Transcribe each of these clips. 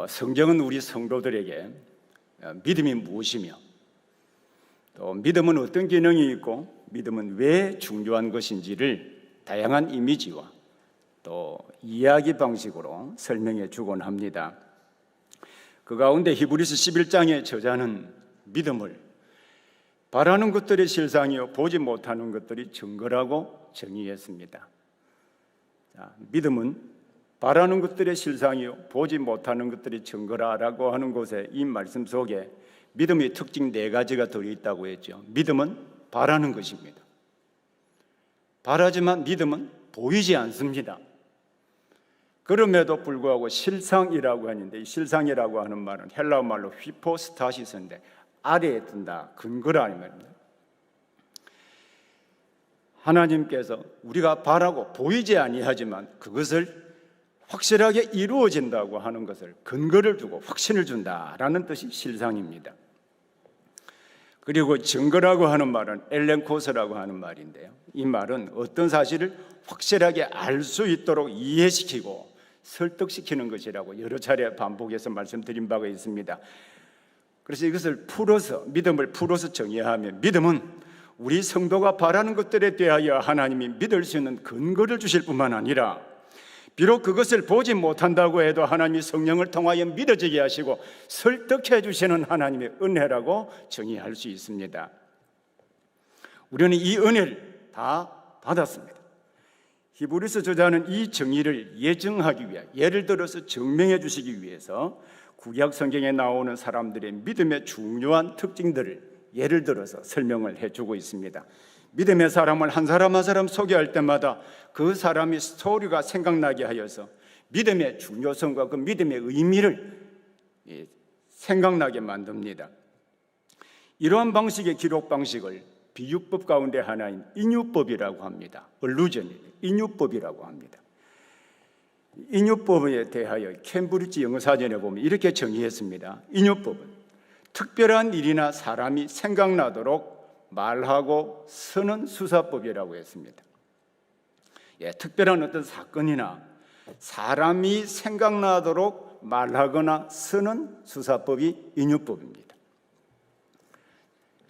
성경은 우리 성도들에게 믿음이 무엇이며 또 믿음은 어떤 기능이 있고 믿음은 왜 중요한 것인지를 다양한 이미지와 또 이야기 방식으로 설명해 주곤 합니다. 그 가운데 히브리서 11장의 저자는 믿음을 바라는 것들이 실상이요 보지 못하는 것들이 증거라고 정의했습니다. 믿음은 바라는 것들의 실상이요 보지 못하는 것들이 증거라라고 하는 곳에 이 말씀 속에 믿음의 특징 4가지가 들어있다고 했죠. 믿음은 바라는 것입니다. 바라지만 믿음은 보이지 않습니다. 그럼에도 불구하고 실상이라고 하는데, 이 실상이라고 하는 말은 헬라어 말로 휘포스타시스인데 아래에 든다, 근거라는 말입니다. 하나님께서 우리가 바라고 보이지 아니하지만 그것을 확실하게 이루어진다고 하는 것을 근거를 두고 확신을 준다라는 뜻이 실상입니다. 그리고 증거라고 하는 말은 엘렌코스라고 하는 말인데요, 이 말은 어떤 사실을 확실하게 알 수 있도록 이해시키고 설득시키는 것이라고 여러 차례 반복해서 말씀드린 바가 있습니다. 그래서 이것을 믿음을 풀어서 정의하면, 믿음은 우리 성도가 바라는 것들에 대하여 하나님이 믿을 수 있는 근거를 주실 뿐만 아니라, 비록 그것을 보지 못한다고 해도 하나님이 성령을 통하여 믿어지게 하시고 설득해 주시는 하나님의 은혜라고 정의할 수 있습니다. 우리는 이 은혜를 다 받았습니다. 히브리서 저자는 이 정의를 예증하기 위해, 예를 들어서 증명해 주시기 위해서 구약 성경에 나오는 사람들의 믿음의 중요한 특징들을 예를 들어서 설명을 해주고 있습니다. 믿음의 사람을 한 사람 한 사람 소개할 때마다 그 사람의 스토리가 생각나게 하여서 믿음의 중요성과 그 믿음의 의미를 생각나게 만듭니다. 이러한 방식의 기록 방식을 비유법 가운데 하나인 인유법이라고 합니다. 인유법이라고 합니다. 인유법에 대하여 캠브리지 영어사전에 보면 이렇게 정의했습니다. 인유법은 특별한 일이나 사람이 생각나도록 말하고 쓰는 수사법이라고 했습니다. 특별한 어떤 사건이나 사람이 생각나도록 말하거나 쓰는 수사법이 인유법입니다.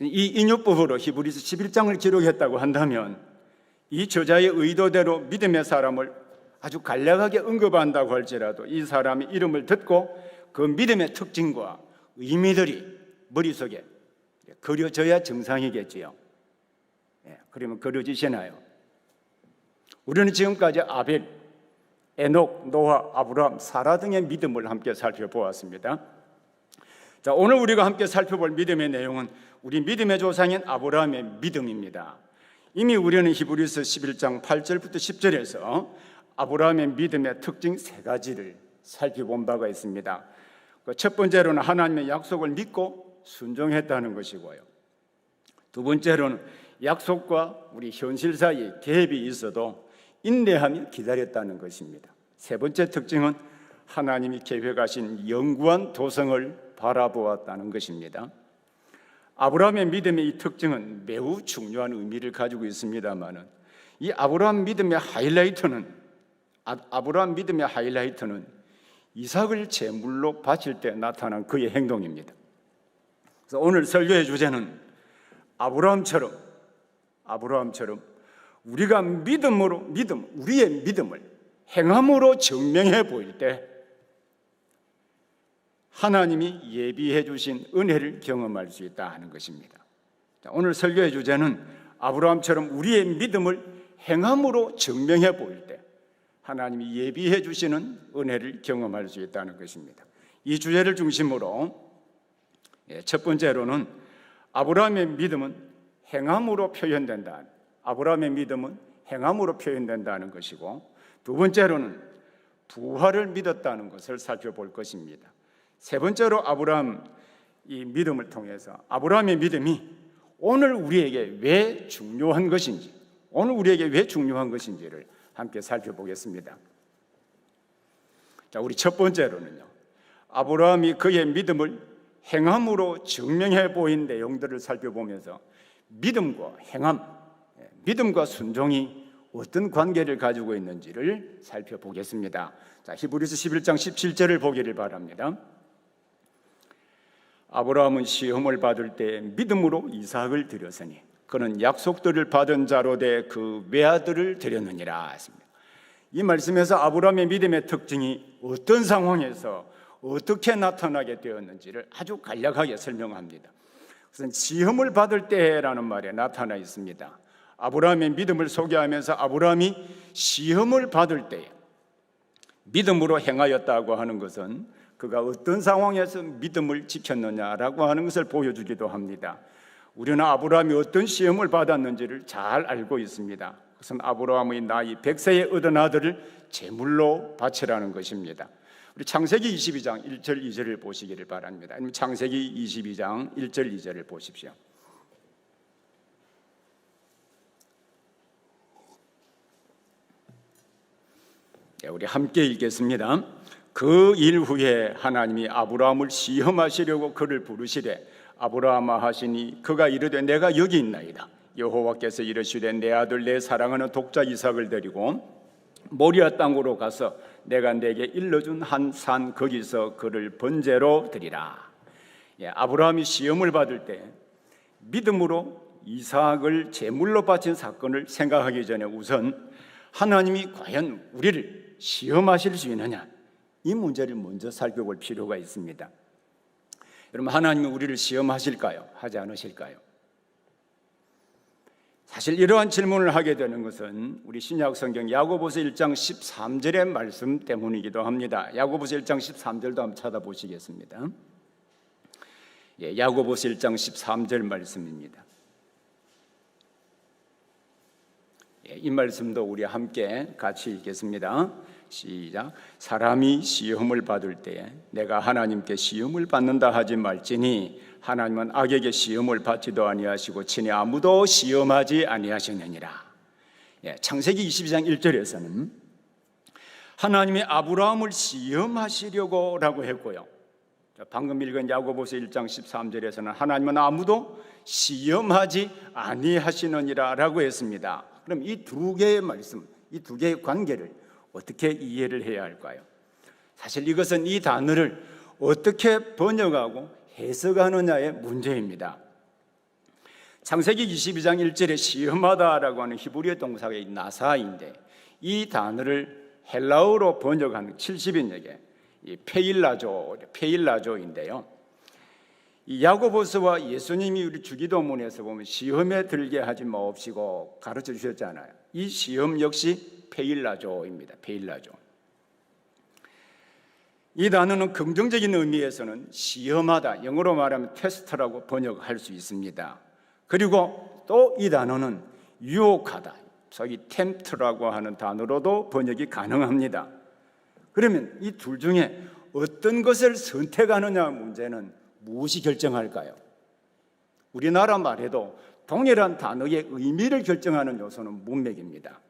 이 인유법으로 히브리서 11장을 기록했다고 한다면 이 저자의 의도대로 믿음의 사람을 아주 간략하게 언급한다고 할지라도 이 사람의 이름을 듣고 그 믿음의 특징과 의미들이 머릿속에 그려져야 정상이겠지요. 그러면 그려지시나요? 우리는 지금까지 아벨, 에녹, 노아, 아브라함, 사라 등의 믿음을 함께 살펴보았습니다. 자, 오늘 우리가 함께 살펴볼 믿음의 내용은 우리 믿음의 조상인 아브라함의 믿음입니다. 이미 우리는 히브리서 11장 8절부터 10절에서 아브라함의 믿음의 특징 3가지를 살펴본 바가 있습니다. 첫 번째로는 하나님의 약속을 믿고 순종했다는 것이고요, 두 번째로는 약속과 우리 현실 사이에 갭이 있어도 인내하며 기다렸다는 것입니다. 세 번째 특징은 하나님이 계획하신 영구한 도성을 바라보았다는 것입니다. 아브라함의 믿음의 이 특징은 매우 중요한 의미를 가지고 있습니다만, 이 아브라함 믿음의 하이라이트는 이삭을 제물로 바칠 때 나타난 그의 행동입니다. 그래서 오늘 설교의 주제는 아브라함처럼 우리가 우리의 믿음을 행함으로 증명해 보일 때 하나님이 예비해 주신 은혜를 경험할 수 있다 하는 것입니다. 오늘 설교의 주제는 아브라함처럼 우리의 믿음을 행함으로 증명해 보일 때 하나님이 예비해 주시는 은혜를 경험할 수 있다는 것입니다. 이 주제를 중심으로 첫 번째로는 아브라함의 믿음은 행함으로 표현된다는 것이고, 두 번째로는 부활을 믿었다는 것을 살펴볼 것입니다. 세 번째로 아브라함 이 믿음을 통해서 아브라함의 믿음이 오늘 우리에게 왜 중요한 것인지를 함께 살펴보겠습니다. 자, 우리 첫 번째로는요, 아브라함이 그의 믿음을 행함으로 증명해 보인 내용들을 살펴보면서 믿음과 행함, 믿음과 순종이 어떤 관계를 가지고 있는지를 살펴보겠습니다. 자, 히브리서 11장 17절을 보기를 바랍니다. 아브라함은 시험을 받을 때 믿음으로 이삭을 드렸으니 그는 약속들을 받은 자로 돼 그 외아들을 드렸느니라 했습니다. 이 말씀에서 아브라함의 믿음의 특징이 어떤 상황에서 어떻게 나타나게 되었는지를 아주 간략하게 설명합니다. 그것은 시험을 받을 때라는 말에 나타나 있습니다. 아브라함의 믿음을 소개하면서 아브라함이 시험을 받을 때에 믿음으로 행하였다고 하는 것은 그가 어떤 상황에서 믿음을 지켰느냐라고 하는 것을 보여주기도 합니다. 우리는 아브라함이 어떤 시험을 받았는지를 잘 알고 있습니다. 그것은 아브라함의 나이 100세에 얻은 아들을 제물로 바치라는 것입니다. 우리 창세기 22장 1절 2절을 보시기를 바랍니다. 아니면 창세기 22장 1절 2절을 보십시오. 우리 함께 읽겠습니다. 그 일 후에 하나님이 아브라함을 시험하시려고 그를 부르시되 아브라함아 하시니 그가 이르되 내가 여기 있나이다. 여호와께서 이르시되 내 아들 내 사랑하는 독자 이삭을 데리고 모리아 땅으로 가서 내가 내게 일러준 한 산 거기서 그를 번제로 드리라. 아브라함이 시험을 받을 때 믿음으로 이삭을 제물로 바친 사건을 생각하기 전에 우선 하나님이 과연 우리를 시험하실 수 있느냐, 이 문제를 먼저 살펴볼 필요가 있습니다. 여러분, 하나님이 우리를 시험하실까요? 하지 않으실까요? 사실 이러한 질문을 하게 되는 것은 우리 신약 성경 야고보서 1장 13절의 말씀 때문이기도 합니다. 야고보서 1장 13절도 한번 찾아보시겠습니다. 야고보서 1장 13절 말씀입니다. 이 말씀도 우리 함께 같이 읽겠습니다. 시작. 사람이 시험을 받을 때에 내가 하나님께 시험을 받는다 하지 말지니 하나님은 악에게 시험을 받지도 아니하시고 친히 아무도 시험하지 아니하시느니라. 창세기 22장 1절에서는 하나님이 아브라함을 시험하시려고 라고 했고요, 방금 읽은 야고보서 1장 13절에서는 하나님은 아무도 시험하지 아니하시느니라 라고 했습니다. 그럼 이 두 개의 말씀, 이 두 개의 관계를 어떻게 이해를 해야 할까요? 사실 이것은 이 단어를 어떻게 번역하고 해석하느냐의 문제입니다. 창세기 22장 1절에 시험하다라고 하는 히브리어 동사가 나사인데 이 단어를 헬라어로 번역한 70인에게 페일라조인데요. 이 야고보서와 예수님이 우리 주기도문에서 보면 시험에 들게 하지 마옵시고 가르쳐 주셨잖아요. 이 시험 역시 페일라조입니다. 페일라조. 이 단어는 긍정적인 의미에서는 시험하다, 영어로 말하면 테스트라고 번역할 수 있습니다. 그리고 또 이 단어는 유혹하다, 소위 tempt라고 하는 단어로도 번역이 가능합니다. 그러면 이 둘 중에 어떤 것을 선택하느냐 문제는 무엇이 결정할까요? 우리나라 말에도 동일한 단어의 의미를 결정하는 요소는 문맥입니다.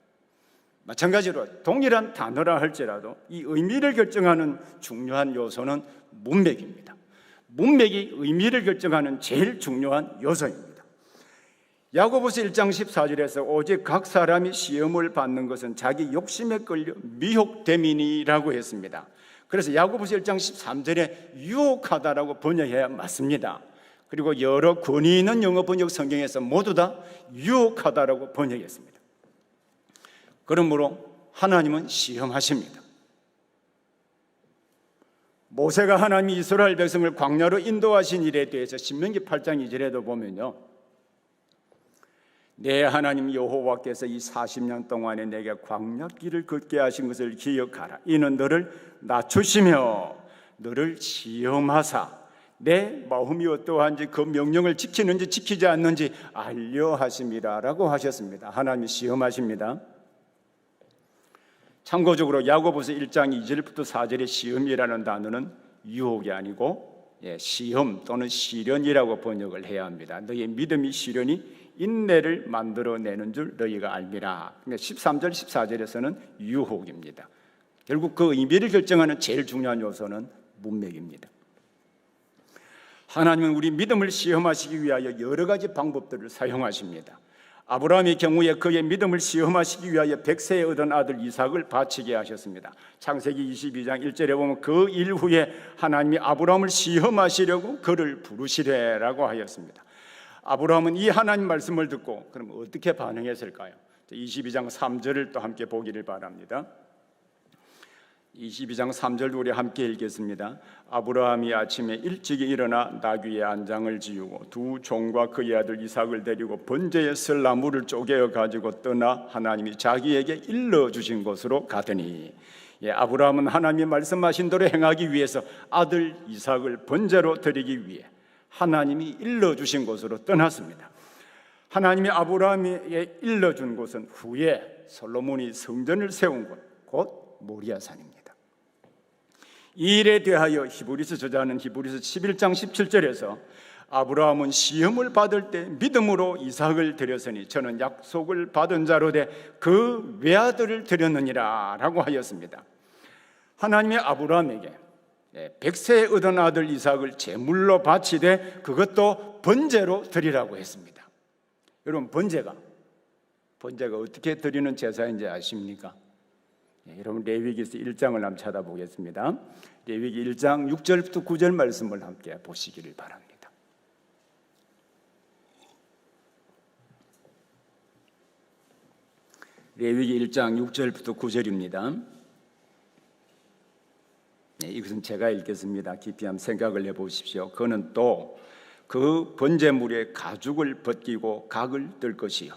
마찬가지로 동일한 단어라 할지라도 이 의미를 결정하는 중요한 요소는 문맥입니다. 문맥이 의미를 결정하는 제일 중요한 요소입니다. 야고보서 1장 14절에서 오직 각 사람이 시험을 받는 것은 자기 욕심에 끌려 미혹됨이니라고 했습니다. 그래서 야고보서 1장 13절에 유혹하다라고 번역해야 맞습니다. 그리고 여러 권위 있는 영어 번역 성경에서 모두 다 유혹하다라고 번역했습니다. 그러므로 하나님은 시험하십니다. 모세가 하나님이 이스라엘 백성을 광야로 인도하신 일에 대해서 신명기 8장 2절에도 보면요, 내 하나님 여호와께서 이 40년 동안에 내게 광야길을 걷게 하신 것을 기억하라. 이는 너를 낮추시며 너를 시험하사 내 마음이 어떠한지 그 명령을 지키는지 지키지 않는지 알려 하심이라 라고 하셨습니다. 하나님이 시험하십니다. 참고적으로 야고보서 1장 2절부터 4절의 시험이라는 단어는 유혹이 아니고 시험 또는 시련이라고 번역을 해야 합니다. 너희의 믿음이 시련이 인내를 만들어내는 줄 너희가 알미라. 13절 14절에서는 유혹입니다. 결국 그 의미를 결정하는 제일 중요한 요소는 문맥입니다. 하나님은 우리 믿음을 시험하시기 위하여 여러 가지 방법들을 사용하십니다. 아브라함의 경우에 그의 믿음을 시험하시기 위하여 100세에 얻은 아들 이삭을 바치게 하셨습니다. 창세기 22장 1절에 보면 그 일 후에 하나님이 아브라함을 시험하시려고 그를 부르시래라고 하였습니다. 아브라함은 이 하나님 말씀을 듣고 그럼 어떻게 반응했을까요? 22장 3절을 또 함께 보기를 바랍니다. 22장 3절 우리 함께 읽겠습니다. 아브라함이 아침에 일찍이 일어나 나귀의 안장을 지우고 두 종과 그의 아들 이삭을 데리고 번제의 설나무를 쪼개어 가지고 떠나 하나님이 자기에게 일러주신 곳으로 가더니, 아브라함은 하나님이 말씀하신 대로 행하기 위해서 아들 이삭을 번제로 드리기 위해 하나님이 일러주신 곳으로 떠났습니다. 하나님이 아브라함에게 일러준 곳은 후에 솔로몬이 성전을 세운 곳, 곧 모리아산입니다. 이 일에 대하여 히브리서 저자는 히브리서 11장 17절에서 아브라함은 시험을 받을 때 믿음으로 이삭을 드렸으니 저는 약속을 받은 자로 돼 그 외아들을 드렸느니라 라고 하였습니다. 하나님의 아브라함에게 100세에 얻은 아들 이삭을 제물로 바치되 그것도 번제로 드리라고 했습니다. 여러분, 번제가 어떻게 드리는 제사인지 아십니까? 여러분, 레위기서 1장을 한번 찾아보겠습니다. 레위기 1장 6절부터 9절 말씀을 함께 보시기를 바랍니다. 레위기 1장 6절부터 9절입니다. 이것은 제가 읽겠습니다. 깊이 한번 생각을 해보십시오. 그는 또 그 번제물의 가죽을 벗기고 각을 뜰 것이요,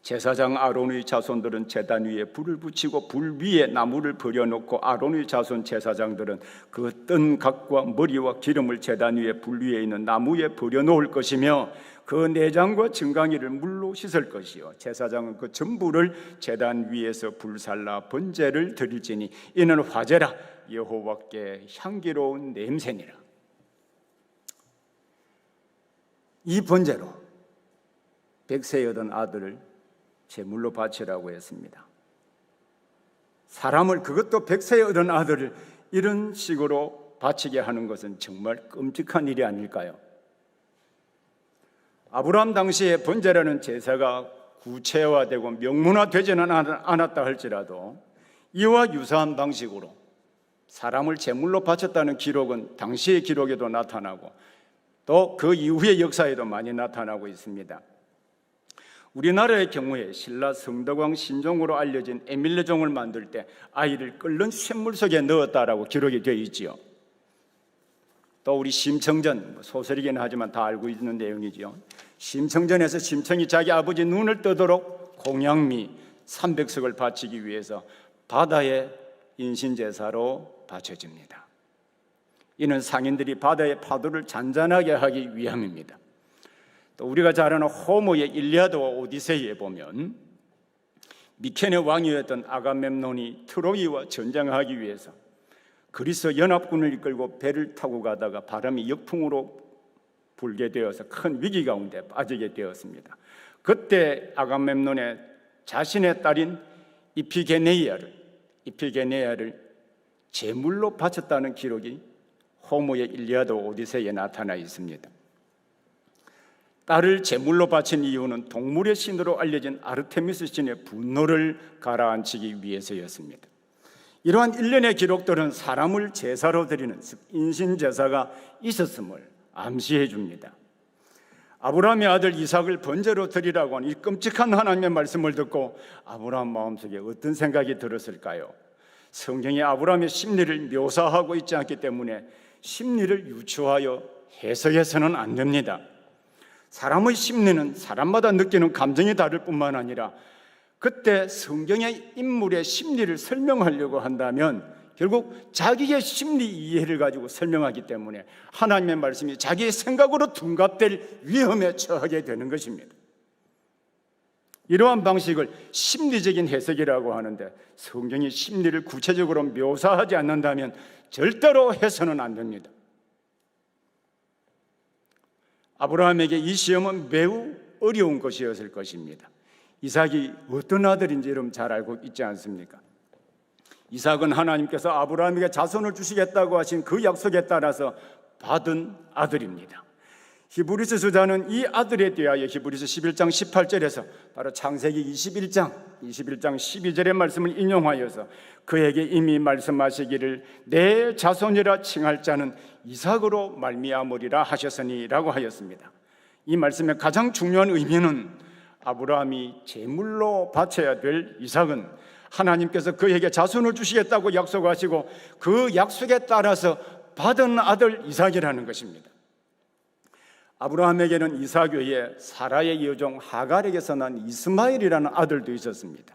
제사장 아론의 자손들은 제단 위에 불을 붙이고 불 위에 나무를 버려놓고 아론의 자손 제사장들은 그 뜬 각과 머리와 기름을 제단 위에 불 위에 있는 나무에 버려놓을 것이며 그 내장과 증강이를 물로 씻을 것이요, 제사장은 그 전부를 제단 위에서 불살라 번제를 드릴지니 이는 화제라, 여호와께 향기로운 냄새니라. 이 번제로 100세에 얻은 아들을 제물로 바치라고 했습니다. 사람을, 그것도 100세에 얻은 아들을 이런 식으로 바치게 하는 것은 정말 끔찍한 일이 아닐까요? 아브라함 당시에 번제라는 제사가 구체화되고 명문화되지는 않았다 할지라도 이와 유사한 방식으로 사람을 제물로 바쳤다는 기록은 당시의 기록에도 나타나고 또 그 이후의 역사에도 많이 나타나고 있습니다. 우리나라의 경우에 신라 성덕왕 신종으로 알려진 에밀레종을 만들 때 아이를 끓는 쇳물 속에 넣었다라고 기록이 되어 있지요. 또 우리 심청전, 소설이긴 하지만 다 알고 있는 내용이지요. 심청전에서 심청이 자기 아버지 눈을 뜨도록 공양미 300석을 바치기 위해서 바다에 인신제사로 바쳐집니다. 이는 상인들이 바다의 파도를 잔잔하게 하기 위함입니다. 또 우리가 잘 아는 호모의 일리아드와 오디세이에 보면 미케네 왕이었던 아가멤논이 트로이와 전쟁하기 위해서 그리스 연합군을 이끌고 배를 타고 가다가 바람이 역풍으로 불게 되어서 큰 위기 가운데 빠지게 되었습니다. 그때 아가멤논의 자신의 딸인 이피게네이아를 제물로 바쳤다는 기록이 호모의 일리아드 오디세이에 나타나 있습니다. 딸을 제물로 바친 이유는 동물의 신으로 알려진 아르테미스 신의 분노를 가라앉히기 위해서였습니다. 이러한 일련의 기록들은 사람을 제사로 드리는 인신제사가 있었음을 암시해 줍니다. 아브라함의 아들 이삭을 번제로 드리라고 하는 이 끔찍한 하나님의 말씀을 듣고 아브라함 마음속에 어떤 생각이 들었을까요? 성경이 아브라함의 심리를 묘사하고 있지 않기 때문에 심리를 유추하여 해석해서는 안 됩니다. 사람의 심리는 사람마다 느끼는 감정이 다를 뿐만 아니라 그때 성경의 인물의 심리를 설명하려고 한다면 결국 자기의 심리 이해를 가지고 설명하기 때문에 하나님의 말씀이 자기의 생각으로 둔갑될 위험에 처하게 되는 것입니다. 이러한 방식을 심리적인 해석이라고 하는데 성경이 심리를 구체적으로 묘사하지 않는다면 절대로 해서는 안 됩니다. 아브라함에게 이 시험은 매우 어려운 것이었을 것입니다. 이삭이 어떤 아들인지 여러분 잘 알고 있지 않습니까? 이삭은 하나님께서 아브라함에게 자손을 주시겠다고 하신 그 약속에 따라서 받은 아들입니다. 히브리서 저자는 이 아들에 대하여 히브리서 11장 18절에서 바로 창세기 21장 12절의 말씀을 인용하여서 그에게 이미 말씀하시기를 내 자손이라 칭할 자는 이삭으로 말미암으리라 하셨으니라고 하였습니다. 이 말씀의 가장 중요한 의미는 아브라함이 제물로 바쳐야 될 이삭은 하나님께서 그에게 자손을 주시겠다고 약속하시고 그 약속에 따라서 받은 아들 이삭이라는 것입니다. 아브라함에게는 이삭 외에 사라의 여종 하갈에게서 난 이스마엘이라는 아들도 있었습니다.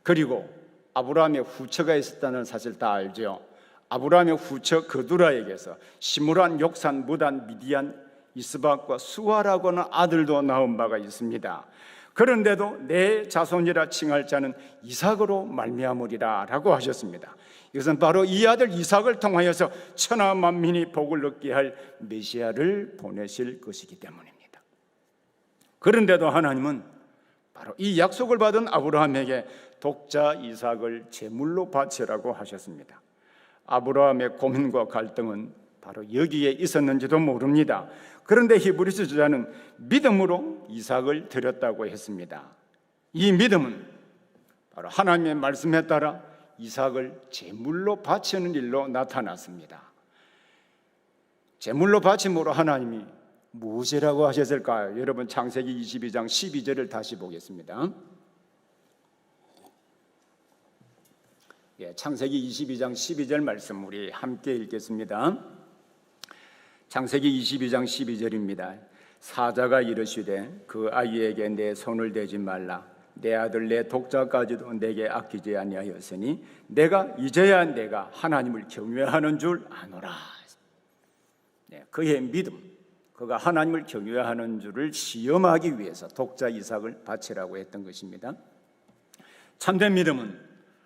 그리고 아브라함의 후처가 있었다는 사실 다 알죠. 아브라함의 후처 그두라에게서 시므란, 욕산, 무단, 미디안, 이스박과 수아라고 하는 아들도 낳은 바가 있습니다. 그런데도 내 자손이라 칭할 자는 이삭으로 말미암으리라 라고 하셨습니다. 이것은 바로 이 아들 이삭을 통하여서 천하 만민이 복을 얻게 할 메시아를 보내실 것이기 때문입니다. 그런데도 하나님은 바로 이 약속을 받은 아브라함에게 독자 이삭을 제물로 바치라고 하셨습니다. 아브라함의 고민과 갈등은 바로 여기에 있었는지도 모릅니다. 그런데 히브리서 저자는 믿음으로 이삭을 드렸다고 했습니다. 이 믿음은 바로 하나님의 말씀에 따라 이삭을 제물로 바치는 일로 나타났습니다. 제물로 바침으로 하나님이 무엇이라고 하셨을까요? 여러분 창세기 22장 12절을 다시 보겠습니다. 창세기 22장 12절 말씀 우리 함께 읽겠습니다. 창세기 22장 12절입니다. 사자가 이르시되 그 아이에게 내 손을 대지 말라. 내 아들 내 독자까지도 내게 아끼지 아니하였으니 이제야 내가 하나님을 경외하는 줄 아노라. 그의 믿음, 그가 하나님을 경외하는 줄을 시험하기 위해서 독자 이삭을 바치라고 했던 것입니다. 참된 믿음은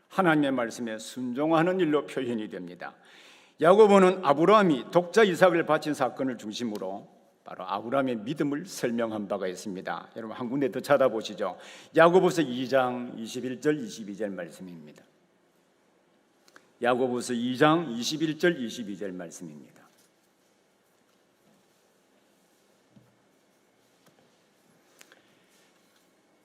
하나님의 말씀에 순종하는 일로 표현이 됩니다. 야고보는 아브라함이 독자 이삭을 바친 사건을 중심으로 바로 아브라함의 믿음을 설명한 바가 있습니다. 여러분 한 군데 더 찾아보시죠. 야고보서 2장 21절 22절 말씀입니다. 야고보서 2장 21절 22절 말씀입니다.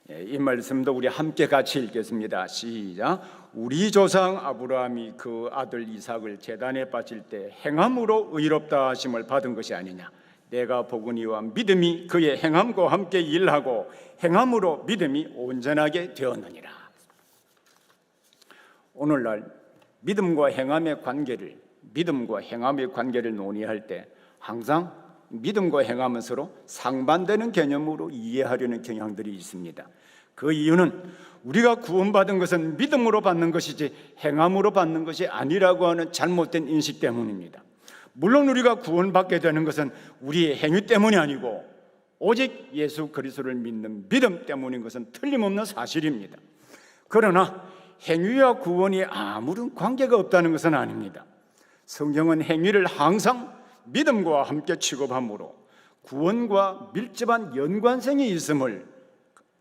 이 말씀도 우리 함께 같이 읽겠습니다. 시작. 우리 조상 아브라함이 그 아들 이삭을 제단에 바칠 때 행함으로 의롭다 하심을 받은 것이 아니냐. 내가 보거니와 믿음이 그의 행함과 함께 일하고 행함으로 믿음이 온전하게 되었느니라. 오늘날 믿음과 행함의 관계를 논의할 때 항상 믿음과 행함은 서로 상반되는 개념으로 이해하려는 경향들이 있습니다. 그 이유는 우리가 구원받은 것은 믿음으로 받는 것이지 행함으로 받는 것이 아니라고 하는 잘못된 인식 때문입니다. 물론 우리가 구원받게 되는 것은 우리의 행위 때문이 아니고 오직 예수 그리스도를 믿는 믿음 때문인 것은 틀림없는 사실입니다. 그러나 행위와 구원이 아무런 관계가 없다는 것은 아닙니다. 성경은 행위를 항상 믿음과 함께 취급하므로 구원과 밀접한 연관성이 있음을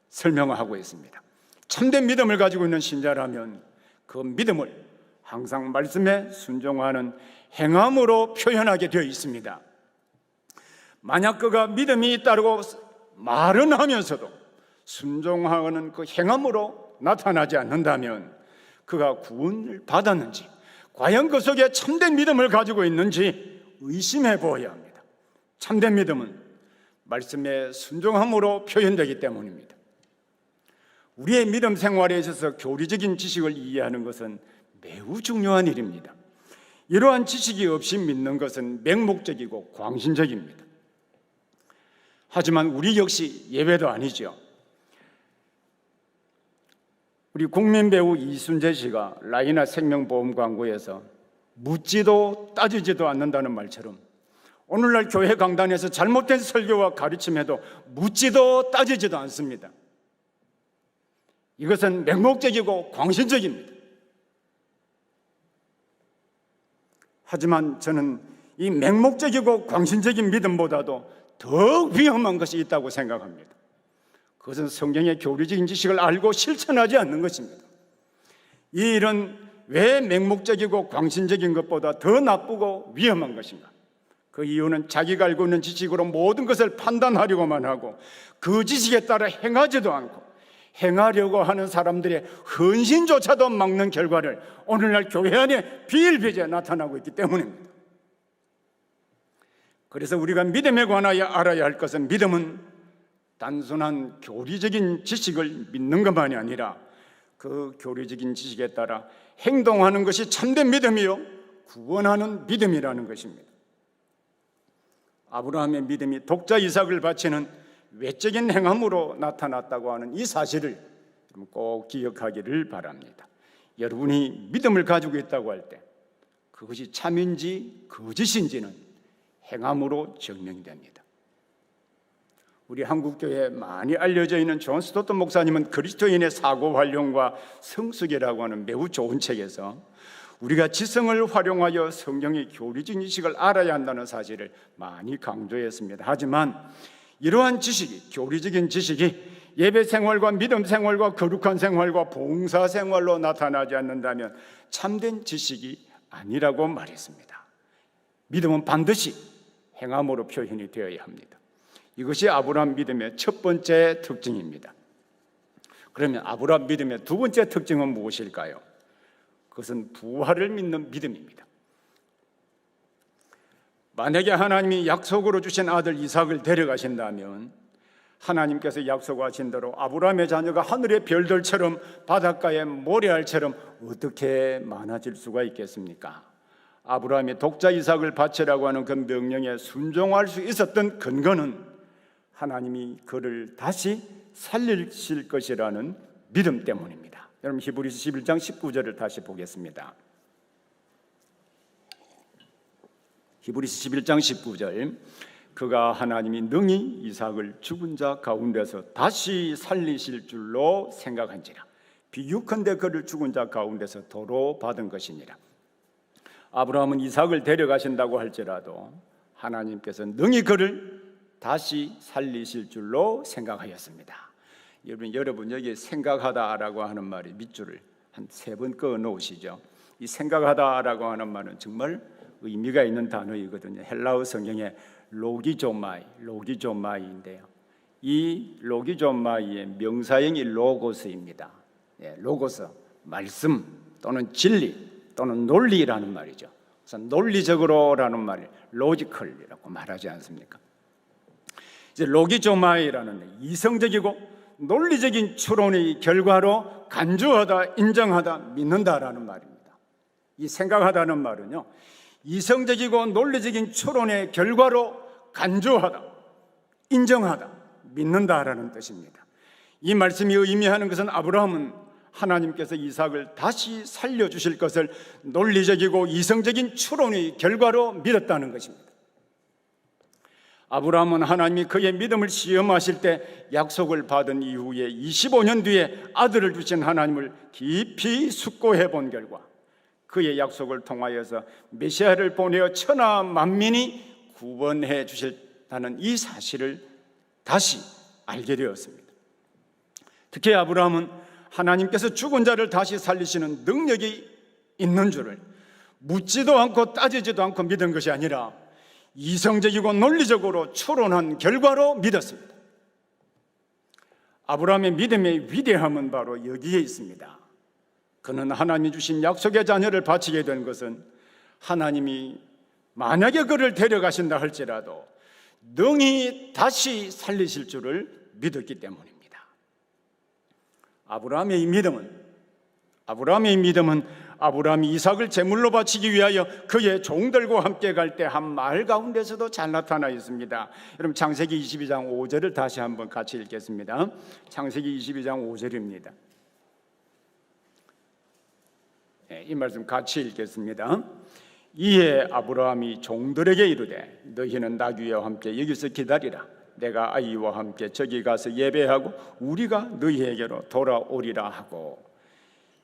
설명하고 있습니다. 참된 믿음을 가지고 있는 신자라면 그 믿음을 항상 말씀에 순종하는 행함으로 표현하게 되어 있습니다. 만약 그가 믿음이 있다고 말은 하면서도 순종하는 그 행함으로 나타나지 않는다면 그가 구원을 받았는지, 과연 그 속에 참된 믿음을 가지고 있는지 의심해 보아야 합니다. 참된 믿음은 말씀에 순종함으로 표현되기 때문입니다. 우리의 믿음 생활에 있어서 교리적인 지식을 이해하는 것은 매우 중요한 일입니다. 이러한 지식이 없이 믿는 것은 맹목적이고 광신적입니다. 하지만 우리 역시 예외도 아니죠. 우리 국민 배우 이순재 씨가 라이나 생명보험 광고에서 묻지도 따지지도 않는다는 말처럼 오늘날 교회 강단에서 잘못된 설교와 가르침에도 묻지도 따지지도 않습니다. 이것은 맹목적이고 광신적입니다. 하지만 저는 이 맹목적이고 광신적인 믿음보다도 더 위험한 것이 있다고 생각합니다. 그것은 성경의 교리적인 지식을 알고 실천하지 않는 것입니다. 이 일은 왜 맹목적이고 광신적인 것보다 더 나쁘고 위험한 것인가? 그 이유는 자기가 알고 있는 지식으로 모든 것을 판단하려고만 하고 그 지식에 따라 행하지도 않고 행하려고 하는 사람들의 헌신조차도 막는 결과를 오늘날 교회 안에 비일비재에 나타나고 있기 때문입니다. 그래서 우리가 믿음에 관하여 알아야 할 것은, 믿음은 단순한 교리적인 지식을 믿는 것만이 아니라 그 교리적인 지식에 따라 행동하는 것이 참된 믿음이요 구원하는 믿음이라는 것입니다. 아브라함의 믿음이 독자 이삭을 바치는 외적인 행함으로 나타났다고 하는 이 사실을 꼭 기억하기를 바랍니다. 여러분이 믿음을 가지고 있다고 할 때 그것이 참인지 거짓인지는 행함으로 증명됩니다. 우리 한국교회에 많이 알려져 있는 존 스토튼 목사님은 그리스도인의 사고 활용과 성숙이라고 하는 매우 좋은 책에서 우리가 지성을 활용하여 성경의 교리적인 지식을 알아야 한다는 사실을 많이 강조했습니다. 하지만 이러한 지식이, 교리적인 지식이 예배 생활과 믿음 생활과 거룩한 생활과 봉사 생활로 나타나지 않는다면 참된 지식이 아니라고 말했습니다. 믿음은 반드시 행함으로 표현이 되어야 합니다. 이것이 아브라함 믿음의 첫 번째 특징입니다. 그러면 아브라함 믿음의 두 번째 특징은 무엇일까요? 그것은 부활을 믿는 믿음입니다. 만약에 하나님이 약속으로 주신 아들 이삭을 데려가신다면 하나님께서 약속하신 대로 아브라함의 자녀가 하늘의 별들처럼 바닷가의 모래알처럼 어떻게 많아질 수가 있겠습니까? 아브라함이 독자 이삭을 바치라고 하는 그 명령에 순종할 수 있었던 근거는 하나님이 그를 다시 살리실 것이라는 믿음 때문입니다. 여러분 히브리서 11장 19절을 다시 보겠습니다. 히브리서 11장 19절, 그가 하나님이 능히 이삭을 죽은 자 가운데서 다시 살리실 줄로 생각한지라. 비유컨대 그를 죽은 자 가운데서 도로 받은 것이니라. 아브라함은 이삭을 데려가신다고 할지라도 하나님께서 능히 그를 다시 살리실 줄로 생각하였습니다. 여러분 여기 생각하다라고 하는 말이 밑줄을 한 3번 그어 놓으시죠. 이 생각하다라고 하는 말은 정말 의미가 있는 단어이거든요. 헬라어 성경에 로기조마이인데요. 이 로기조마이의 명사형이 로고스입니다. 로고스, 말씀 또는 진리 또는 논리라는 말이죠. 그래서 논리적으로라는 말을 로지컬이라고 말하지 않습니까? 이제 로기조마이라는 이성적이고 논리적인 추론의 결과로 간주하다, 인정하다, 믿는다라는 말입니다. 이 생각하다는 말은요, 이성적이고 논리적인 추론의 결과로 간주하다, 인정하다, 믿는다라는 뜻입니다. 이 말씀이 의미하는 것은 아브라함은 하나님께서 이삭을 다시 살려주실 것을 논리적이고 이성적인 추론의 결과로 믿었다는 것입니다. 아브라함은 하나님이 그의 믿음을 시험하실 때 약속을 받은 이후에 25년 뒤에 아들을 주신 하나님을 깊이 숙고해 본 결과 그의 약속을 통하여서 메시아를 보내어 천하 만민이 구원해 주셨다는 이 사실을 다시 알게 되었습니다. 특히 아브라함은 하나님께서 죽은 자를 다시 살리시는 능력이 있는 줄을 묻지도 않고 따지지도 않고 믿은 것이 아니라 이성적이고 논리적으로 추론한 결과로 믿었습니다. 아브라함의 믿음의 위대함은 바로 여기에 있습니다. 그는 하나님이 주신 약속의 자녀를 바치게 된 것은 하나님이 만약에 그를 데려가신다 할지라도 능히 다시 살리실 줄을 믿었기 때문입니다. 아브라함의 믿음은 아브라함이 이삭을 제물로 바치기 위하여 그의 종들과 함께 갈 때 한 마을 가운데서도 잘 나타나 있습니다. 여러분 창세기 22장 5절을 다시 한번 같이 읽겠습니다. 창세기 22장 5절입니다. 이 말씀 같이 읽겠습니다. 이에 아브라함이 종들에게 이르되 너희는 나귀와 함께 여기서 기다리라. 내가 아이와 함께 저기 가서 예배하고 우리가 너희에게로 돌아오리라 하고.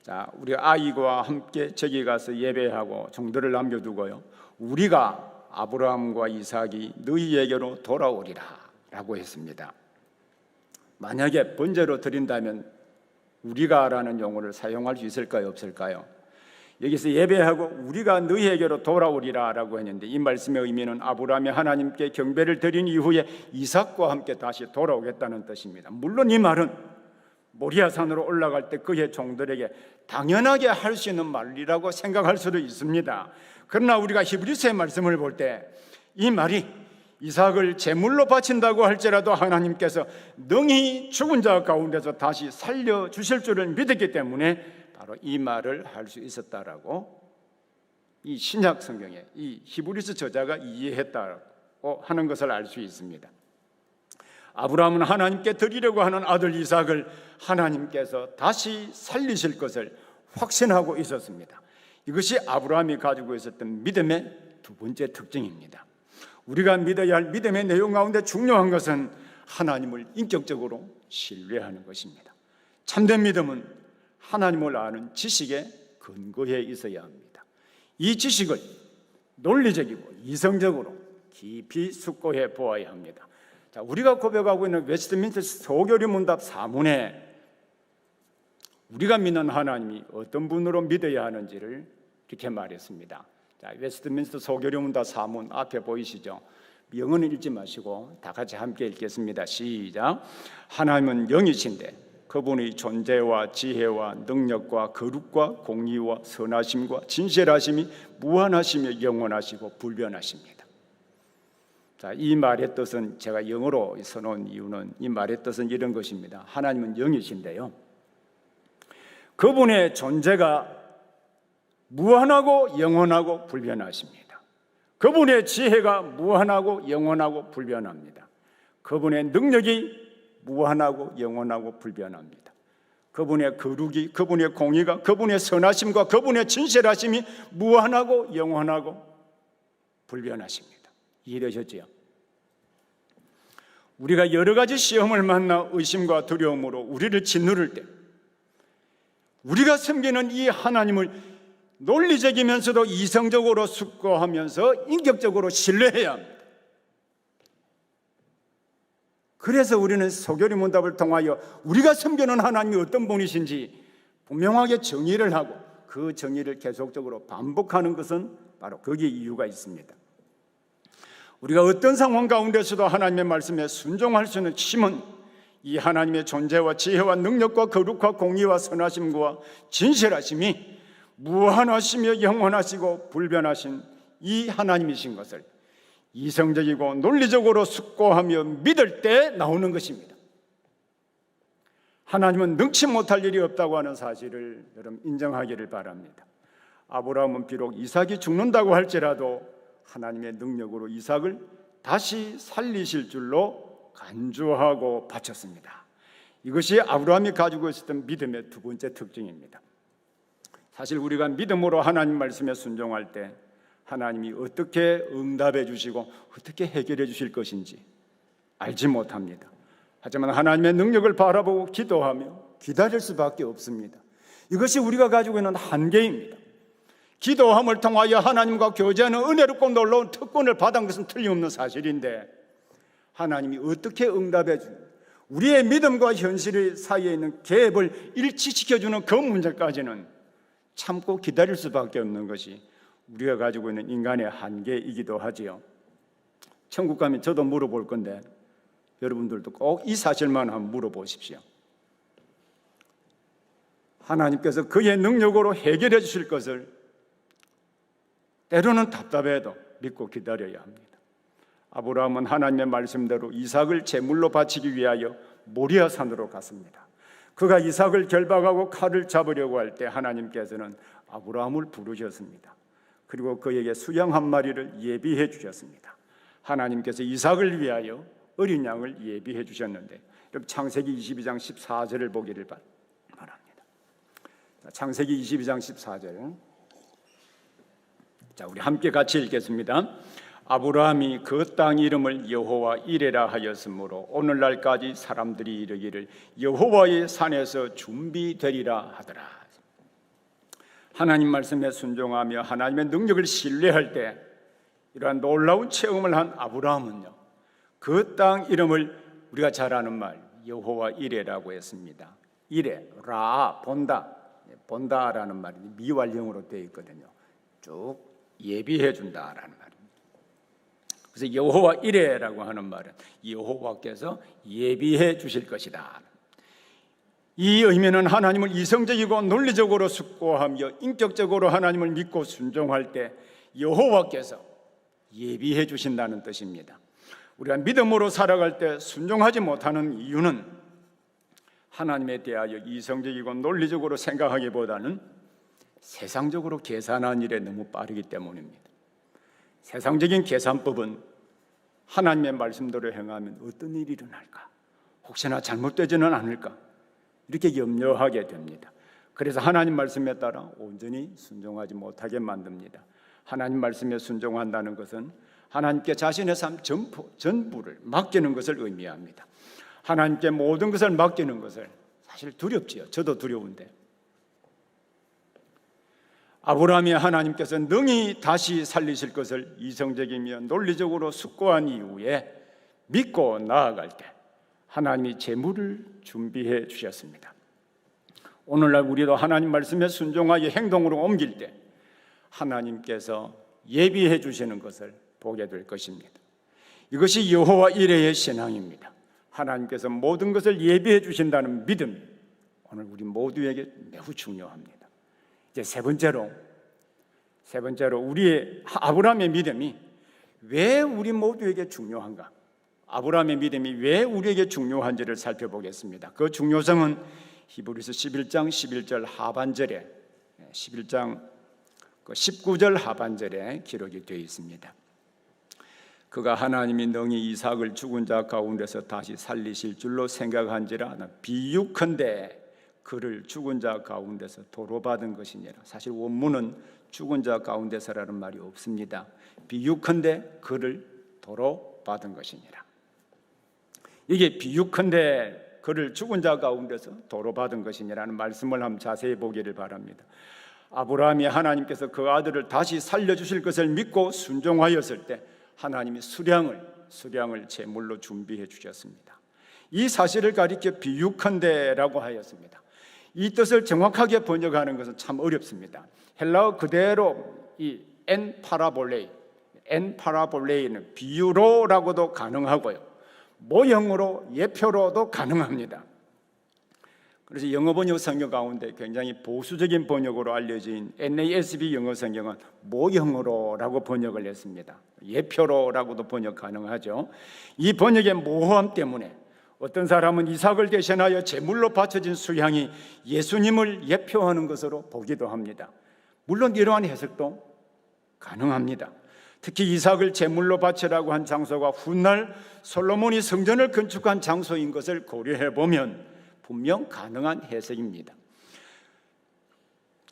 자, 우리 아이와 함께 저기 가서 예배하고 종들을 남겨두고요, 우리가 아브라함과 이삭이 너희에게로 돌아오리라 라고 했습니다. 만약에 번제로 드린다면 우리가라는 용어를 사용할 수 있을까요, 없을까요? 여기서 예배하고 우리가 너희에게로 돌아오리라 라고 했는데, 이 말씀의 의미는 아브라함이 하나님께 경배를 드린 이후에 이삭과 함께 다시 돌아오겠다는 뜻입니다. 물론 이 말은 모리아산으로 올라갈 때 그의 종들에게 당연하게 할 수 있는 말이라고 생각할 수도 있습니다. 그러나 우리가 히브리서의 말씀을 볼 때 이 말이 이삭을 제물로 바친다고 할지라도 하나님께서 능히 죽은 자 가운데서 다시 살려주실 줄을 믿었기 때문에 바로 이 말을 할 수 있었다라고 이 신약 성경에 이 히브리서 저자가 이해했다고 하는 것을 알 수 있습니다. 아브라함은 하나님께 드리려고 하는 아들 이삭을 하나님께서 다시 살리실 것을 확신하고 있었습니다. 이것이 아브라함이 가지고 있었던 믿음의 두 번째 특징입니다. 우리가 믿어야 할 믿음의 내용 가운데 중요한 것은 하나님을 인격적으로 신뢰하는 것입니다. 참된 믿음은 하나님을 아는 지식에 근거해 있어야 합니다. 이 지식을 논리적이고 이성적으로 깊이 숙고해 보아야 합니다. 자, 우리가 고백하고 있는 웨스트민스터 소교리 문답 사문에 우리가 믿는 하나님이 어떤 분으로 믿어야 하는지를 이렇게 말했습니다. 자, 웨스트민스터 소교리 문답 사문 앞에 보이시죠? 영어는 읽지 마시고 다 같이 함께 읽겠습니다. 시작. 하나님은 영이신데 그분의 존재와 지혜와 능력과 거룩과 공의와 선하심과 진실하심이 무한하시며 영원하시고 불변하십니다. 자, 이 말의 뜻은, 제가 영어로 써놓은 이유는 이 말의 뜻은 이런 것입니다. 하나님은 영이신데요, 그분의 존재가 무한하고 영원하고 불변하십니다. 그분의 지혜가 무한하고 영원하고 불변합니다. 그분의 능력이 무한하고 영원하고 불변합니다. 그분의 거룩이, 그분의 공의가, 그분의 선하심과 그분의 진실하심이 무한하고 영원하고 불변하십니다. 이해되셨지요? 우리가 여러 가지 시험을 만나 의심과 두려움으로 우리를 짓누를 때 우리가 섬기는 이 하나님을 논리적이면서도 이성적으로 숙고하면서 인격적으로 신뢰해야 합니다. 그래서 우리는 소교리 문답을 통하여 우리가 섬기는 하나님이 어떤 분이신지 분명하게 정의를 하고 그 정의를 계속적으로 반복하는 것은 바로 거기에 이유가 있습니다. 우리가 어떤 상황 가운데서도 하나님의 말씀에 순종할 수 있는 힘은 이 하나님의 존재와 지혜와 능력과 거룩과 공의와 선하심과 진실하심이 무한하시며 영원하시고 불변하신 이 하나님이신 것을 이성적이고 논리적으로 숙고하며 믿을 때 나오는 것입니다. 하나님은 능치 못할 일이 없다고 하는 사실을 여러분 인정하기를 바랍니다. 아브라함은 비록 이삭이 죽는다고 할지라도 하나님의 능력으로 이삭을 다시 살리실 줄로 간주하고 바쳤습니다. 이것이 아브라함이 가지고 있었던 믿음의 두 번째 특징입니다. 사실 우리가 믿음으로 하나님 말씀에 순종할 때 하나님이 어떻게 응답해 주시고 어떻게 해결해 주실 것인지 알지 못합니다. 하지만 하나님의 능력을 바라보고 기도하며 기다릴 수밖에 없습니다. 이것이 우리가 가지고 있는 한계입니다. 기도함을 통하여 하나님과 교제하는 은혜롭고 놀라운 특권을 받은 것은 틀림없는 사실인데 하나님이 어떻게 응답해 주는 우리의 믿음과 현실 사이에 있는 갭을 일치시켜주는 그 문제까지는 참고 기다릴 수밖에 없는 것이 우리가 가지고 있는 인간의 한계이기도 하지요. 천국 가면 저도 물어볼 건데 여러분들도 꼭 이 사실만 한번 물어보십시오. 하나님께서 그의 능력으로 해결해 주실 것을 때로는 답답해도 믿고 기다려야 합니다. 아브라함은 하나님의 말씀대로 이삭을 제물로 바치기 위하여 모리아산으로 갔습니다. 그가 이삭을 결박하고 칼을 잡으려고 할 때 하나님께서는 아브라함을 부르셨습니다. 그리고 그에게 수양 한 마리를 예비해 주셨습니다. 하나님께서 이삭을 위하여 어린 양을 예비해 주셨는데 창세기 22장 14절을 보기를 바랍니다. 창세기 22장 14절, 자, 우리 함께 같이 읽겠습니다. 아브라함이 그 땅 이름을 여호와 이레라 하였으므로 오늘날까지 사람들이 이르기를 여호와의 산에서 준비되리라 하더라. 하나님 말씀에 순종하며 하나님의 능력을 신뢰할 때 이러한 놀라운 체험을 한 아브라함은요, 그 땅 이름을 우리가 잘 아는 말 여호와 이레라고 했습니다. 이레, 라, 본다, 본다라는 말이 미완령으로 되어 있거든요. 쭉 예비해 준다라는 말입니다. 그래서 여호와 이레라고 하는 말은 여호와께서 예비해 주실 것이다. 이 의미는 하나님을 이성적이고 논리적으로 숙고하며 인격적으로 하나님을 믿고 순종할 때 여호와께서 예비해 주신다는 뜻입니다. 우리가 믿음으로 살아갈 때 순종하지 못하는 이유는 하나님에 대하여 이성적이고 논리적으로 생각하기보다는 세상적으로 계산하는 일에 너무 빠르기 때문입니다. 세상적인 계산법은 하나님의 말씀대로 행하면 어떤 일이 일어날까? 혹시나 잘못되지는 않을까? 이렇게 염려하게 됩니다. 그래서 하나님 말씀에 따라 온전히 순종하지 못하게 만듭니다. 하나님 말씀에 순종한다는 것은 하나님께 자신의 삶 전부를 맡기는 것을 의미합니다. 하나님께 모든 것을 맡기는 것을 사실 두렵지요. 저도 두려운데 아브라함이 하나님께서 능히 다시 살리실 것을 이성적이며 논리적으로 숙고한 이후에 믿고 나아갈 때 하나님이 재물을 준비해 주셨습니다. 오늘날 우리도 하나님 말씀에 순종하여 행동으로 옮길 때 하나님께서 예비해 주시는 것을 보게 될 것입니다. 이것이 여호와 이레의 신앙입니다. 하나님께서 모든 것을 예비해 주신다는 믿음이 오늘 우리 모두에게 매우 중요합니다. 이제 세 번째로 우리의 아브라함의 믿음이 왜 우리 모두에게 중요한가? 아브라함의 믿음이 왜 우리에게 중요한지를 살펴보겠습니다. 그 중요성은 히브리서 11장 11절 하반절에 11장 19절 하반절에 기록이 되어 있습니다. 그가 하나님이 능히 이삭을 죽은 자 가운데서 다시 살리실 줄로 생각한지라 비유컨대 그를 죽은 자 가운데서 도로 받은 것이니라. 사실 원문은 죽은 자 가운데서라는 말이 없습니다. 비유컨대 그를 도로 받은 것이니라. 이게 비유컨대 그를 죽은 자 가운데서 도로 받은 것이니라는 말씀을 한번 자세히 보기를 바랍니다. 아브라함이 하나님께서 그 아들을 다시 살려주실 것을 믿고 순종하였을 때 하나님이 수량을 제물로 준비해 주셨습니다. 이 사실을 가리켜 비유컨대라고 하였습니다. 이 뜻을 정확하게 번역하는 것은 참 어렵습니다. 헬라어 그대로 이 엔 파라볼레이는 비유로라고도 가능하고요, 모형으로 예표로도 가능합니다. 그래서 영어 번역 성경 가운데 굉장히 보수적인 번역으로 알려진 NASB 영어 성경은 모형으로라고 번역을 했습니다. 예표로라고도 번역 가능하죠. 이 번역의 모호함 때문에 어떤 사람은 이삭을 대신하여 제물로 바쳐진 수양이 예수님을 예표하는 것으로 보기도 합니다. 물론 이러한 해석도 가능합니다. 특히 이삭을 제물로 바치라고 한 장소가 훗날 솔로몬이 성전을 건축한 장소인 것을 고려해 보면 분명 가능한 해석입니다.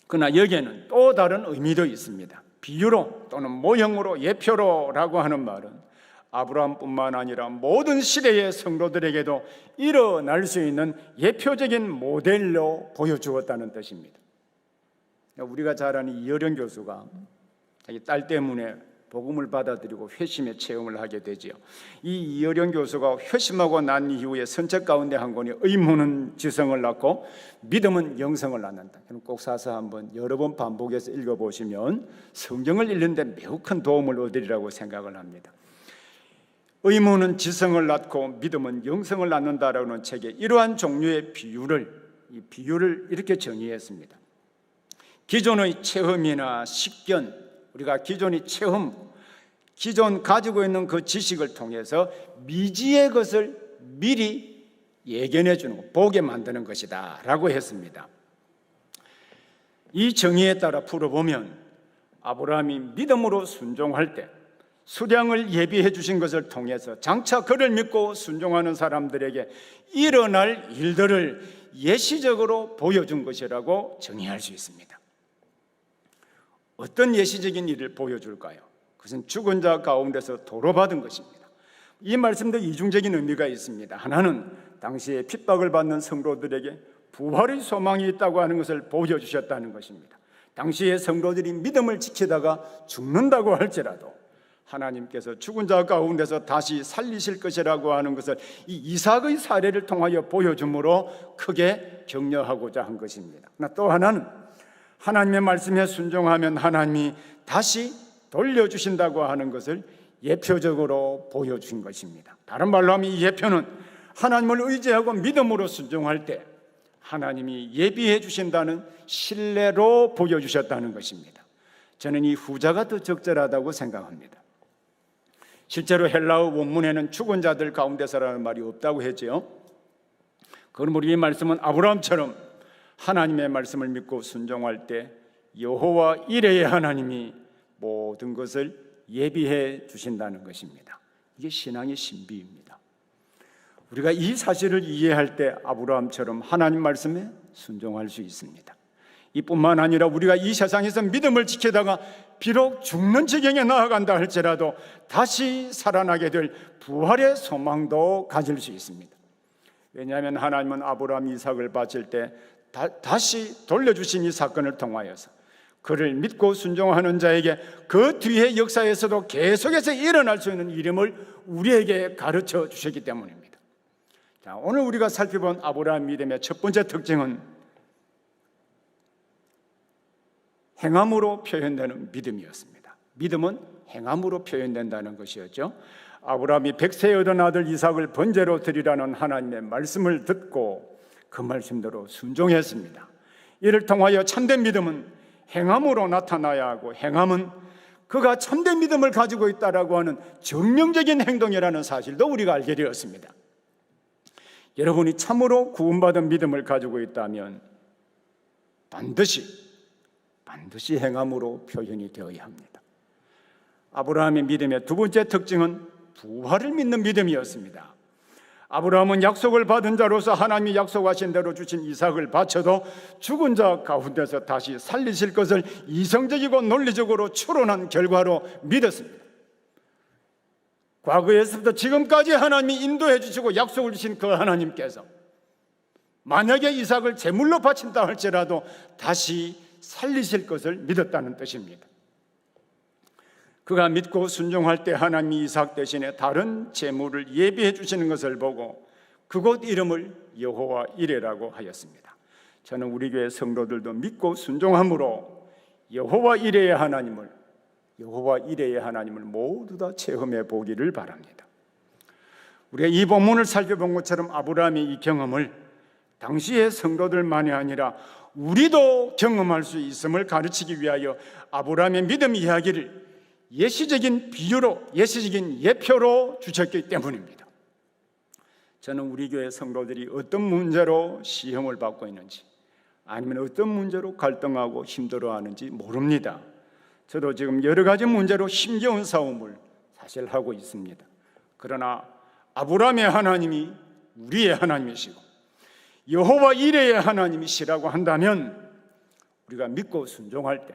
그러나 여기에는 또 다른 의미도 있습니다. 비유로 또는 모형으로 예표로라고 하는 말은 아브라함뿐만 아니라 모든 시대의 성도들에게도 일어날 수 있는 예표적인 모델로 보여주었다는 뜻입니다. 우리가 잘 아는 이어령 교수가 자기 딸 때문에 복음을 받아들이고 회심의 체험을 하게 되지요. 이 이어령 교수가 회심하고 난 이후에 선책 가운데 한 권이 의문은 지성을 낳고 믿음은 영성을 낳는다. 꼭 사서 한번 여러 번 반복해서 읽어보시면 성경을 읽는 데 매우 큰 도움을 얻으리라고 생각을 합니다. 의문은 지성을 낳고 믿음은 영성을 낳는다라는 책에 이러한 종류의 비유를 이렇게 정의했습니다. 기존의 체험이나 식견, 우리가 기존 가지고 있는 그 지식을 통해서 미지의 것을 미리 예견해 주는 것, 보게 만드는 것이다 라고 했습니다. 이 정의에 따라 풀어보면 아브라함이 믿음으로 순종할 때 수량을 예비해 주신 것을 통해서 장차 그를 믿고 순종하는 사람들에게 일어날 일들을 예시적으로 보여준 것이라고 정의할 수 있습니다. 어떤 예시적인 일을 보여줄까요? 그것은 죽은 자 가운데서 도로 받은 것입니다. 이 말씀도 이중적인 의미가 있습니다. 하나는 당시에 핍박을 받는 성도들에게 부활의 소망이 있다고 하는 것을 보여주셨다는 것입니다. 당시에 성도들이 믿음을 지키다가 죽는다고 할지라도 하나님께서 죽은 자 가운데서 다시 살리실 것이라고 하는 것을 이 이삭의 사례를 통하여 보여주므로 크게 격려하고자 한 것입니다. 또 하나는 하나님의 말씀에 순종하면 하나님이 다시 돌려주신다고 하는 것을 예표적으로 보여준 것입니다. 다른 말로 하면 이 예표는 하나님을 의지하고 믿음으로 순종할 때 하나님이 예비해 주신다는 신뢰로 보여주셨다는 것입니다. 저는 이 후자가 더 적절하다고 생각합니다. 실제로 헬라어 원문에는 죽은 자들 가운데서라는 말이 없다고 했죠. 그러므로 이 말씀은 아브라함처럼 하나님의 말씀을 믿고 순종할 때 여호와 이레의 하나님이 모든 것을 예비해 주신다는 것입니다. 이게 신앙의 신비입니다. 우리가 이 사실을 이해할 때 아브라함처럼 하나님 말씀에 순종할 수 있습니다. 이뿐만 아니라 우리가 이 세상에서 믿음을 지키다가 비록 죽는 지경에 나아간다 할지라도 다시 살아나게 될 부활의 소망도 가질 수 있습니다. 왜냐하면 하나님은 아브라함 이삭을 바칠 때 다시 돌려주신 이 사건을 통하여서 그를 믿고 순종하는 자에게 그 뒤의 역사에서도 계속해서 일어날 수 있는 이름을 우리에게 가르쳐 주셨기 때문입니다. 자, 오늘 우리가 살펴본 아브라함 믿음의 첫 번째 특징은 행함으로 표현되는 믿음이었습니다. 믿음은 행함으로 표현된다는 것이었죠. 아브라함이 100세에 얻은 아들 이삭을 번제로 드리라는 하나님의 말씀을 듣고 그 말씀대로 순종했습니다. 이를 통하여 참된 믿음은 행함으로 나타나야 하고, 행함은 그가 참된 믿음을 가지고 있다라고 하는 정명적인 행동이라는 사실도 우리가 알게 되었습니다. 여러분이 참으로 구원받은 믿음을 가지고 있다면 반드시 행함으로 표현이 되어야 합니다. 아브라함의 믿음의 두 번째 특징은 부활을 믿는 믿음이었습니다. 아브라함은 약속을 받은 자로서 하나님이 약속하신 대로 주신 이삭을 바쳐도 죽은 자 가운데서 다시 살리실 것을 이성적이고 논리적으로 추론한 결과로 믿었습니다. 과거에서부터 지금까지 하나님이 인도해 주시고 약속을 주신 그 하나님께서 만약에 이삭을 제물로 바친다 할지라도 다시 살리실 것을 믿었다는 뜻입니다. 그가 믿고 순종할 때 하나님이 이삭 대신에 다른 제물을 예비해 주시는 것을 보고 그곳 이름을 여호와 이레라고 하였습니다. 저는 우리 교회 성도들도 믿고 순종함으로 여호와 이레의 하나님을 모두 다 체험해 보기를 바랍니다. 우리가 이 본문을 살펴본 것처럼 아브라함의 이 경험을 당시의 성도들만이 아니라 우리도 경험할 수 있음을 가르치기 위하여 아브라함의 믿음 이야기를 예시적인 비유로, 예시적인 예표로 주셨기 때문입니다. 저는 우리 교회 성도들이 어떤 문제로 시험을 받고 있는지, 아니면 어떤 문제로 갈등하고 힘들어하는지 모릅니다. 저도 지금 여러 가지 문제로 힘겨운 싸움을 사실 하고 있습니다. 그러나 아브라함의 하나님이 우리의 하나님이시고 여호와 이레의 하나님이시라고 한다면 우리가 믿고 순종할 때,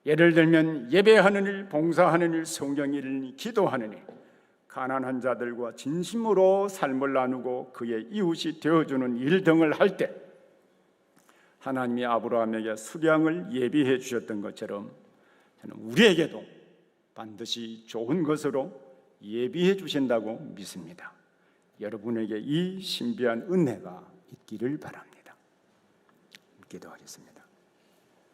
예를 들면 예배하는 일, 봉사하는 일, 성경 읽는, 기도하는 일, 가난한 자들과 진심으로 삶을 나누고 그의 이웃이 되어주는 일 등을 할 때 하나님이 아브라함에게 수량을 예비해 주셨던 것처럼 저는 우리에게도 반드시 좋은 것으로 예비해 주신다고 믿습니다. 여러분에게 이 신비한 은혜가 있기를 바랍니다. 기도하겠습니다.